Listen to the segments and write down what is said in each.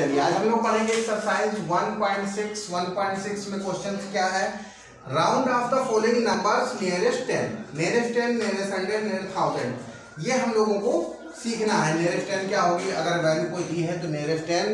चलिए आज हम लोग पढ़ेंगे एक्सरसाइज 1.6 में क्वेश्चन क्या है, round of the following numbers nearest 10, nearest 10, nearest 100, nearest 1000। ये हम लोगों को सीखना है। नियरेस्ट 10 क्या होगी, अगर वैल्यू कोई दी है तो नियरेस्ट 10,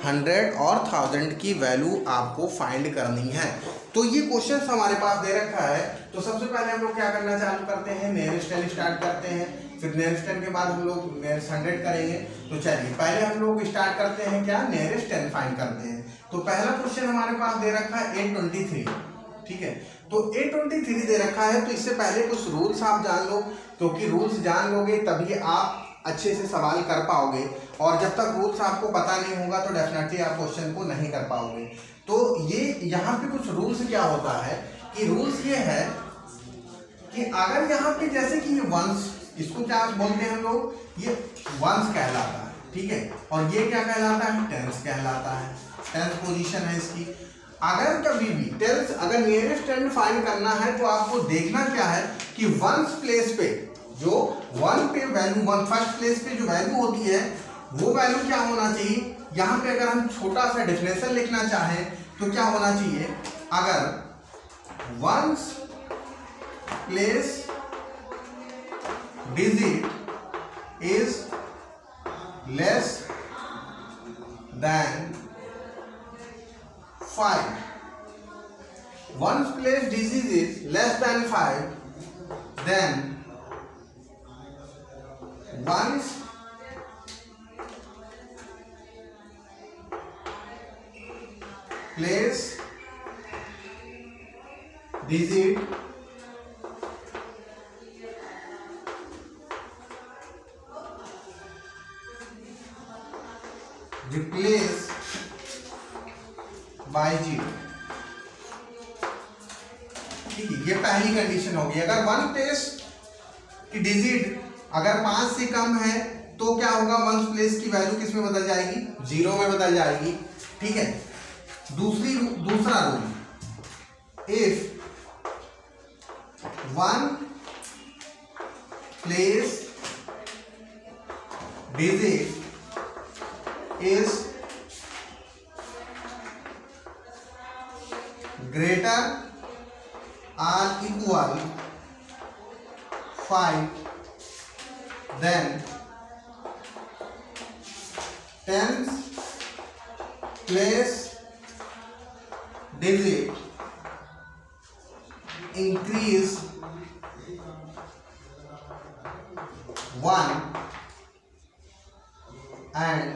100 और 1000 की वैल्यू आपको फाइंड करनी है। तो ये क्वेश्चन हमारे पास दे रखा है। तो सबसे पहले हम लोग क्या करना चालू करते हैं, नियरेस्ट 10 स्टार्ट करते हैं, फिर नियरेस्ट 10 के बाद हम लोग नियरेस्ट 100 करेंगे। तो चलिए पहले हम लोग स्टार्ट करते हैं क्या, नियरेस्ट 10 फाइंड करते हैं। तो पहला क्वेश्चन हमारे पास दे रखा है 823, ठीक है। तो 823 दे रखा है, तो इससे पहले कुछ रूल्स आप जान लो, क्योंकि रूल्स जान लोगे तभी आप अच्छे से सवाल कर पाओगे, और जब तक रूल्स आपको पता नहीं होगा तो डेफिनेटली आप क्वेश्चन को नहीं कर पाओगे। तो ये यहाँ पे कुछ रूल्स क्या होता है कि रूल्स ये है कि अगर यहाँ पे जैसे कि ये वंस, इसको क्या बोलते हैं हम लोग, ये वंस कहलाता है, ठीक है, और ये क्या कहलाता है, टेंस कहलाता है, टेंस पोजीशन है इसकी। अगर कभी भी टेंस, अगर नियरेस्ट 10 फाइंड करना है तो आपको देखना क्या है कि वंस प्लेस पे जो वन पे वैल्यू, वन फर्स्ट प्लेस पे जो वैल्यू होती है वो वैल्यू क्या होना चाहिए। यहाँ पे अगर हम छोटा सा डेफिनेशन लिखना चाहें तो क्या होना चाहिए, अगर ones place digit is less than 5, one's place digit is less than 5, then one's place digit replace by 0, ठीक है। ये पहली कंडीशन होगी। अगर वन प्लेस की डिजिट अगर 5 से कम है तो क्या होगा, वन प्लेस की वैल्यू किस में बदल जाएगी, 0 में बदल जाएगी, ठीक है। दूसरा rule, if one place digit is greater or equal 5, then tens place digit increase 1 and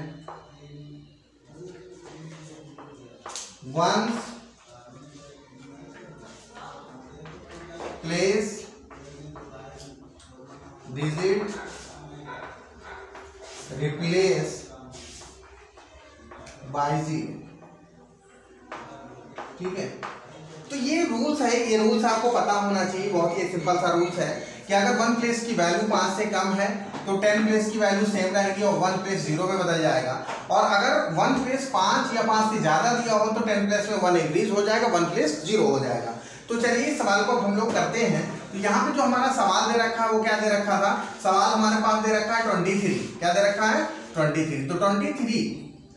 one's place digit replace by 0, ठीक है। तो ये रूल्स है, ये रूल्स आपको पता होना चाहिए। बहुत ही सिंपल सा रूल्स है कि अगर वन प्लेस की वैल्यू 5 से कम है तो 10 प्लेस की वैल्यू सेम रहेगी और वन प्लेस 0 में बदल जाएगा, और अगर वन प्लेस 5 या 5 से ज्यादा दिया हो तो 10 प्लेस में 1 इंक्रीज हो जाएगा, वन प्लेस 0 हो जाएगा। तो चलिए इस सवाल को हम लोग करते हैं। तो यहाँ पे जो हमारा सवाल दे रखा है वो क्या दे रखा था, सवाल हमारे पास दे रखा है 23, क्या दे रखा है 23। तो 23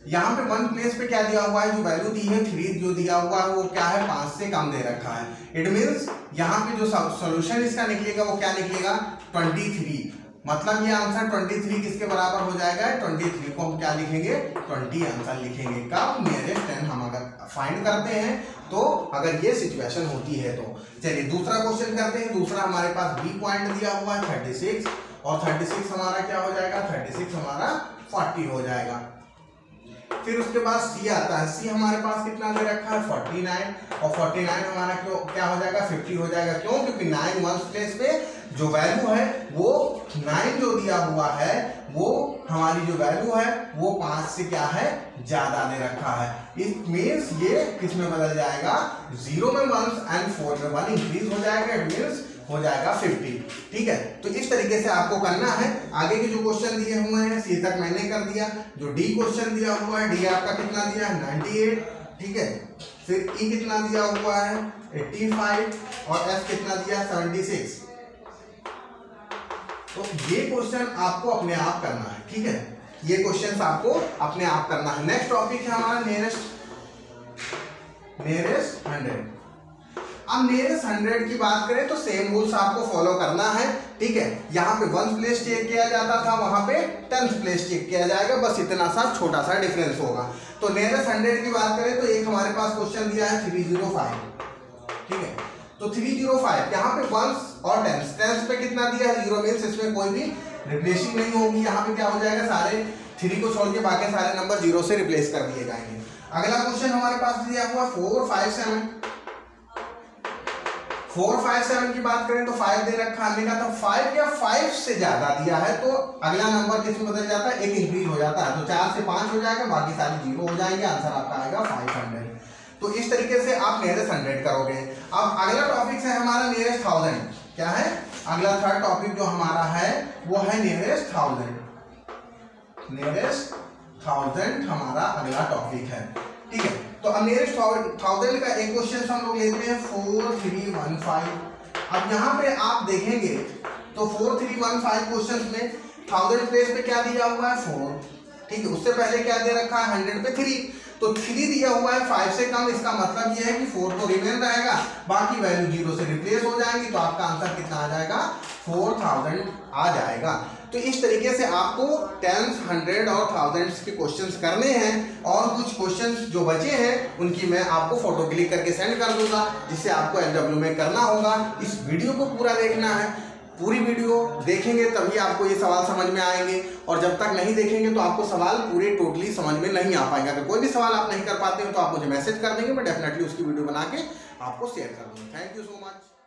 यहाँ पे वन प्लेस पे क्या दिया हुआ है, जो वैल्यू दी है 3 जो दिया हुआ है वो क्या है, 5 से कम दे रखा है। इट मीन्स यहाँ पे जो सोल्यूशन इसका निकलेगा वो क्या निकलेगा, 23। मतलब ये आंसर 23 किसके बराबर हो जाएगा, 23 को हम क्या लिखेंगे, 20 आंसर लिखेंगे। कब, नियरेस्ट 10 हम अगर फाइंड करते हैं तो, अगर ये सिचुएशन होती है तो। चलिए दूसरा क्वेश्चन करते हैं। दूसरा हमारे पास बी पॉइंट दिया हुआ है 36, और 36 हमारा क्या हो जाएगा, 36 हमारा 40 हो जाएगा। फिर उसके बाद सी आता है। सी हमारे पास कितना दे रखा है, 49, और 49 हमारा क्या हो जाएगा, 50 हो जाएगा। क्यों, क्योंकि 9 वन प्लेस पे जो वैल्यू है वो 9 जो दिया हुआ है वो हमारी जो वैल्यू है वो 5 से क्या है, ज्यादा दे रखा है। इट मीन्स ये किस में बदल जाएगा, 0 में 1 एंड 4 में 1 इंक्रीज हो जाएगा। इट मीन्स हो जाएगा 50, ठीक है। तो इस तरीके से आपको करना है। आगे के जो क्वेश्चन दिए हुए हैं सी तक मैंने कर दिया। जो डी क्वेश्चन दिया हुआ है, डी आपका कितना दिया है, 98, ठीक है। फिर ई कितना दिया हुआ है, 85, और एफ कितना दिया, 76। तो ये क्वेश्चन आपको अपने आप करना है, ठीक है। ये क्वेश्चन आपको अपने आप करना है। नेक्स्ट टॉपिक है हमारा नियरेस्ट 100। अब नियरेस्ट 100 की बात करें तो सेम रूल्स आपको फॉलो करना है, ठीक है। यहाँ पे 1th प्लेस चेक किया जाता था, वहां पे 10th प्लेस चेक किया जाएगा, बस इतना सा छोटा सा डिफरेंस होगा। तो नियरेस्ट 100 की बात करें तो एक हमारे पास क्वेश्चन दिया है 305, ठीक है। तो 305 यहाँ पे 1s और 10s पे कितना दिया है 0 मीन्स इसमें कोई भी रिप्लेसिंग नहीं होगी। यहाँ पे क्या हो जाएगा, सारे 3 को छोड़ के बाकी सारे नंबर 0 से रिप्लेस कर दिए जाएंगे। अगला क्वेश्चन हमारे पास दिया हुआ 457। 457 की बात करें तो 5 दे रखा है, हमने कहा था 5 या 5 से ज्यादा दिया है तो अगला नंबर किसमें बदल जाता है, एक इंक्रीज हो जाता है। तो 4 से 5 हो जाएगा, बाकी सारे 0 हो जाएंगे, आंसर आपका आएगा 500। तो इस तरीके से आप नियरेस्ट 100 करोगे। अब अगला टॉपिक है हमारा नियरेस्ट 1000। क्या है अगला थर्ड टॉपिक जो हमारा है वो है नियरेस्ट 1000। नियरेस्ट 1000 हमारा अगला टॉपिक है, ठीक है। तो अब नियरेस्ट 1000 का एक क्वेश्चन हम लोग लेते हैं 4315। अब यहाँ पे आप देखेंगे तो 4315 क्वेश्चन में 1000 प्लेस पे क्या दिया हुआ है 4, ठीक है। उससे पहले क्या दे रखा है 100 पे 3, तो 3 दिया हुआ है 5 से कम। इसका मतलब ये है कि 4 तो रिमेन रहेगा, बाकी वैल्यू 0 से रिप्लेस हो जाएंगी, तो आपका आंसर कितना आ जाएगा 4000 आ जाएगा। तो इस तरीके से आपको 10s, 100 और 1000s के क्वेश्चंस करने हैं, और कुछ क्वेश्चंस जो बचे हैं उनकी मैं आपको फोटो क्लिक करके सेंड कर दूंगा, जिससे आपको LW में करना होगा। इस वीडियो को पूरा देखना है, पूरी वीडियो देखेंगे तभी आपको ये सवाल समझ में आएंगे, और जब तक नहीं देखेंगे तो आपको सवाल पूरे टोटली समझ में नहीं आ पाएंगे। अगर कोई भी सवाल आप नहीं कर पाते हैं तो आप मुझे मैसेज कर देंगे, मैं डेफिनेटली उसकी वीडियो बना के आपको शेयर कर दूंगा। Thank you so much.